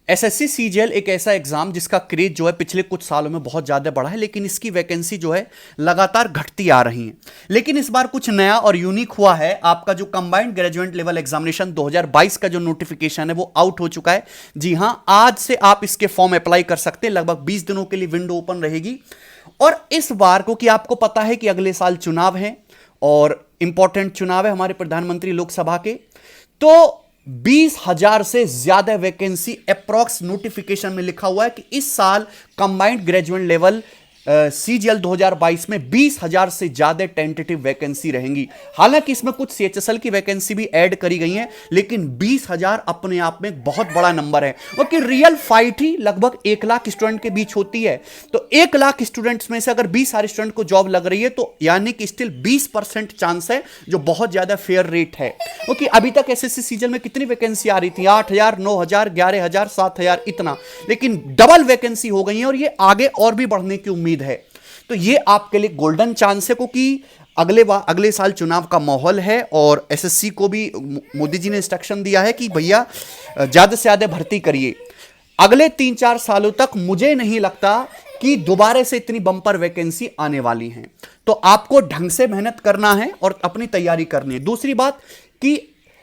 SSC CGL एक ऐसा exam जिसका क्रेज जो है पिछले कुछ सालों में बहुत ज्यादा बढ़ा है, लेकिन इसकी वैकेंसी जो है लगातार घटती आ रही है। लेकिन इस बार कुछ नया और यूनिक हुआ है। आपका जो कंबाइंड ग्रेजुएट लेवल एग्जामिनेशन 2022 का जो नोटिफिकेशन है वो आउट हो चुका है। जी हां, आज से आप इसके फॉर्म अप्लाई कर सकते हैं। लगभग 20 दिनों के लिए विंडो ओपन रहेगी। और इस बार, क्योंकि आपको पता है कि अगले साल चुनाव है और इंपॉर्टेंट चुनाव है हमारे प्रधानमंत्री लोकसभा के, तो 20,000 से ज्यादा वैकेंसी अप्रॉक्स नोटिफिकेशन में लिखा हुआ है कि इस साल कंबाइंड ग्रेजुएट लेवल सीजीएल 2022 में 20,000 से ज्यादा टेंटेटिव वैकेंसी रहेंगी। हालांकि इसमें कुछ सीएचएसएल की वैकेंसी भी ऐड करी गई है, लेकिन 20,000 अपने आप में एक बहुत बड़ा नंबर है। क्योंकि रियल फाइट ही लगभग 1 लाख स्टूडेंट के बीच होती है। तो 1 लाख स्टूडेंट्स में से अगर 20,000 स्टूडेंट को जॉब लग रही है तो यानी कि स्टिल 20% चांस है, जो बहुत ज्यादा फेयर रेट है। क्योंकि अभी तक एसएससी सीजीएल में कितनी वैकेंसी आ रही थी? 8,000, 9,000, 11,000, 7,000 इतना, लेकिन डबल वैकेंसी हो गई है और ये आगे और भी बढ़ने की उम्मीद है। तो ये आपके लिए गोल्डन चांस है, क्योंकि अगले साल चुनाव का माहौल है और एसएससी को भी मोदी जी ने इंस्ट्रक्शन दिया है कि भैया ज्यादा से ज्यादा भर्ती करिए। अगले 3-4 सालों तक मुझे नहीं लगता कि दोबारा से इतनी बम्पर वैकेंसी आने वाली है। तो आपको ढंग से मेहनत करना है और अपनी तैयारी करनी है। दूसरी बात कि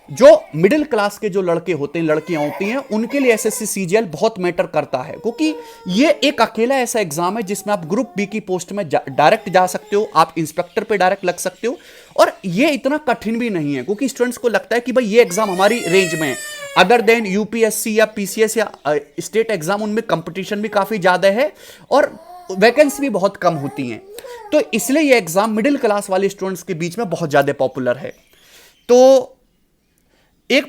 जो मिडिल क्लास के जो लड़के होते हैं, लड़कियां होती हैं, उनके लिए एसएससी सीजीएल बहुत मैटर करता है, क्योंकि ये एक अकेला ऐसा एग्जाम है जिसमें आप ग्रुप बी की पोस्ट में डायरेक्ट जा सकते हो, आप इंस्पेक्टर पे डायरेक्ट लग सकते हो। और ये इतना कठिन भी नहीं है, क्योंकि स्टूडेंट्स को लगता है कि भाई ये एग्जाम हमारी रेंज में है। अदर देन यूपीएससी या पीसीएस या स्टेट एग्जाम, उनमें कंपटीशन भी काफी ज्यादा है और वैकेंसी भी बहुत कम होती हैं। तो इसलिए ये एग्जाम मिडिल क्लास वाले स्टूडेंट्स के बीच में बहुत ज्यादा पॉपुलर है। तो एक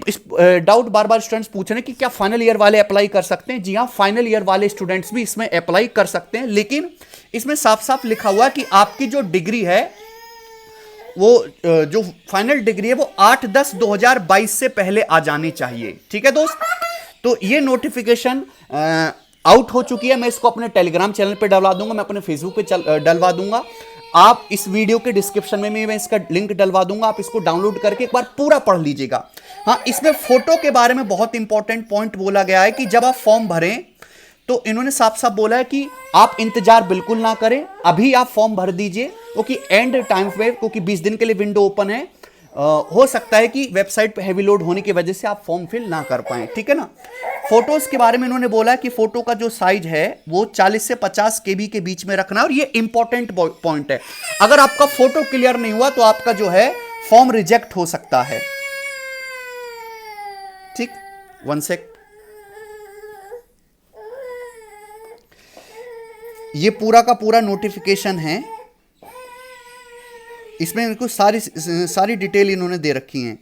डाउट बार बार स्टूडेंट्स पूछ रहे हैं कि क्या फाइनल ईयर वाले अप्लाई कर सकते हैं? जी हां, फाइनल ईयर वाले स्टूडेंट्स भी इसमें अप्लाई कर सकते हैं, लेकिन इसमें साफ साफ लिखा हुआ है कि आपकी जो डिग्री है, वो जो फाइनल डिग्री है वो 8/10/2022 से पहले आ जानी चाहिए। ठीक है दोस्त, तो ये नोटिफिकेशन आउट हो चुकी है। मैं इसको अपने टेलीग्राम चैनल पे डलवा दूंगा, मैं अपने फेसबुक पे डलवा दूंगा। आप इस वीडियो के डिस्क्रिप्शन में मैं इसका लिंक डलवा दूंगा, आप इसको डाउनलोड करके एक बार पूरा पढ़ लीजिएगा। हाँ, इसमें फोटो के बारे में बहुत इंपॉर्टेंट पॉइंट बोला गया है कि जब आप फॉर्म भरें तो इन्होंने साफ साफ बोला है कि आप इंतजार बिल्कुल ना करें, अभी आप फॉर्म भर दीजिए, क्योंकि एंड टाइम पे, क्योंकि 20 दिन के लिए विंडो ओपन है, हो सकता है कि वेबसाइट पे हैवी लोड होने की वजह से आप फॉर्म फिल ना कर पाएं। ठीक है ना। फोटोज के बारे में इन्होंने बोला है कि फोटो का जो साइज है वो 40 से 50 केबी के बीच में रखना है, और ये इंपॉर्टेंट पॉइंट है। अगर आपका फोटो क्लियर नहीं हुआ तो आपका जो है फॉर्म रिजेक्ट हो सकता है। ठीक, 1 सेक। ये पूरा का पूरा नोटिफिकेशन है, इसमें इनको सारी डिटेल इन्होंने दे रखी है।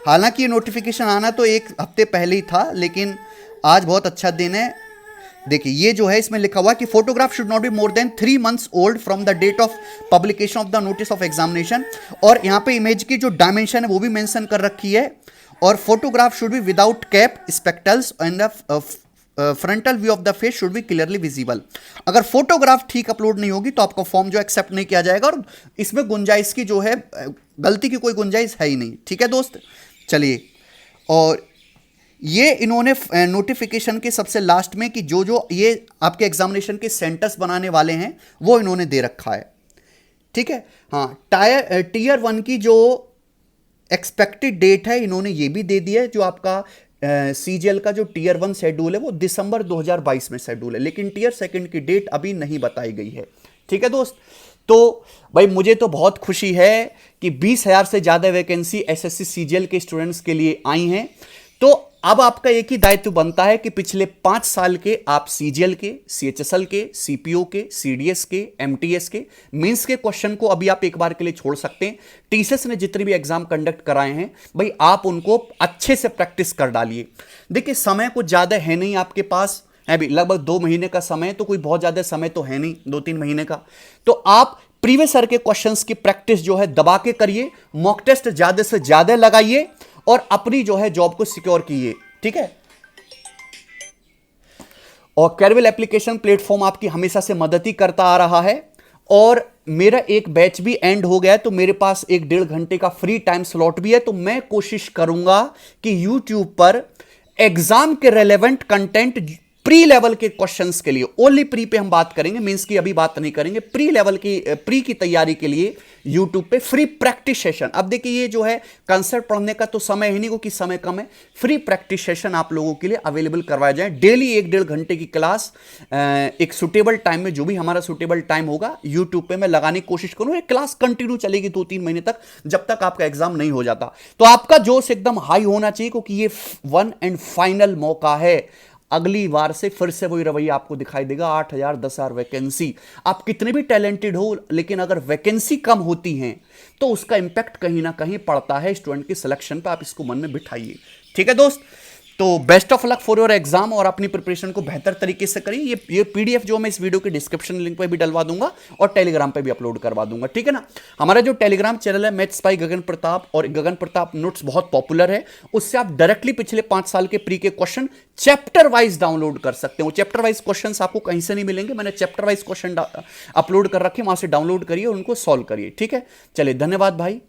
हालांकि ये नोटिफिकेशन आना तो 1 हफ्ते पहले ही था, लेकिन आज बहुत अच्छा दिन है। देखिए, ये जो है इसमें लिखा हुआ है कि photograph should not be more than 3 months old from the date of publication of the notice of examination. और यहाँ पे इमेज की जो डायमेंशन है वो भी मेंशन कर रखी है। और photograph should be without cap, spectacles and frontal view of the face should be clearly visible. अगर फोटोग्राफ ठीक अपलोड नहीं होगी तो आपका फॉर्म जो एक्सेप्ट नहीं किया जाएगा, और इसमें गुंजाइश की जो है, गलती की कोई गुंजाइश है ही नहीं। ठीक है दोस्त, चलिए। और ये इन्होंने नोटिफिकेशन के सबसे लास्ट में कि जो ये आपके एग्जामिनेशन के सेंटर्स बनाने वाले हैं वो इन्होंने दे रखा है। ठीक है। हाँ, टीयर 1 की जो एक्सपेक्टेड डेट है इन्होंने ये भी दे दिया है। जो आपका सीजीएल का जो टीयर 1 शेड्यूल है वो दिसंबर 2022 में शेड्यूल है, लेकिन टीयर 2 की डेट अभी नहीं बताई गई है। ठीक है दोस्त, तो भाई मुझे तो बहुत खुशी है कि 20,000 से ज्यादा वैकेंसी एसएससी सीजीएल के स्टूडेंट्स के लिए आई हैं। तो अब आपका एक ही दायित्व बनता है कि पिछले 5 साल के आप सीजीएल के, सीएचएसएल के, सीपीओ के, सीडीएस के, एमटीएस के मेंस के क्वेश्चन को अभी आप एक बार के लिए छोड़ सकते हैं। टीसीएस ने जितने भी एग्जाम कंडक्ट कराए हैं भाई, आप उनको अच्छे से प्रैक्टिस कर डालिए। देखिए, समय कुछ ज्यादा है नहीं आपके पास, है भी लगभग 2 महीने का समय, तो कोई बहुत ज्यादा समय तो है नहीं 2-3 महीने का। तो आप प्रीवियस ईयर के क्वेश्चंस की प्रैक्टिस जो है दबा के करिए, मॉक टेस्ट ज्यादा से ज्यादा लगाइए और अपनी जो है जॉब को सिक्योर कीजिए। ठीक है। और कैरवेल एप्लीकेशन प्लेटफॉर्म आपकी हमेशा से मदद ही करता आ रहा है, और मेरा एक बैच भी एंड हो गया, तो मेरे पास 1-1.5 घंटे का फ्री टाइम स्लॉट भी है। तो मैं कोशिश करूंगा कि YouTube पर एग्जाम के रेलेवेंट कंटेंट प्री लेवल के क्वेश्चंस के लिए, ओनली प्री पे हम बात करेंगे, मींस की अभी बात नहीं करेंगे, प्री लेवल की प्री की तैयारी के लिए यूट्यूब पे फ्री प्रैक्टिस सेशन। अब देखिए ये जो है कंसेप्ट पढ़ने का तो समय ही नहीं, क्योंकि समय कम है। फ्री प्रैक्टिस सेशन आप लोगों के लिए अवेलेबल करवाया जाए, डेली 1-1.5 घंटे की क्लास, एक सुटेबल टाइम में, जो भी हमारा सुटेबल टाइम होगा यूट्यूब पे मैं लगाने की कोशिश करूंगा। क्लास कंटिन्यू चलेगी 2-3 महीने तक, जब तक आपका एग्जाम नहीं हो जाता। तो आपका जोश एकदम हाई होना चाहिए, क्योंकि ये वन एंड फाइनल मौका है। अगली बार से फिर से वही रवैया आपको दिखाई देगा, 8,000 10,000 वैकेंसी। आप कितने भी टैलेंटेड हो, लेकिन अगर वैकेंसी कम होती हैं तो उसका इंपैक्ट कहीं ना कहीं पड़ता है स्टूडेंट की सिलेक्शन पर। आप इसको मन में बिठाइए, ठीक है दोस्त। तो best of luck for your exam, और अपनी प्रिपरेशन को बेहतर तरीके से करिए। ये पीडीएफ जो मैं इस वीडियो के डिस्क्रिप्शन लिंक पे भी डलवा दूंगा और टेलीग्राम पे भी अपलोड करवा दूंगा, ठीक है ना। हमारा जो टेलीग्राम चैनल है मैथ्स बाय गगन प्रताप, और गगन प्रताप नोट्स बहुत पॉपुलर है, उससे आप डायरेक्टली पिछले 5 साल के प्री के क्वेश्चन चैप्टर वाइज डाउनलोड कर सकते हो। चैप्टर वाइज क्वेश्चन आपको कहीं से नहीं मिलेंगे, मैंने चैप्टर वाइज क्वेश्चन अपलोड कर रखे, वहां से डाउनलोड करिए और उनको सॉल्व करिए, ठीक है। चलिए धन्यवाद भाई।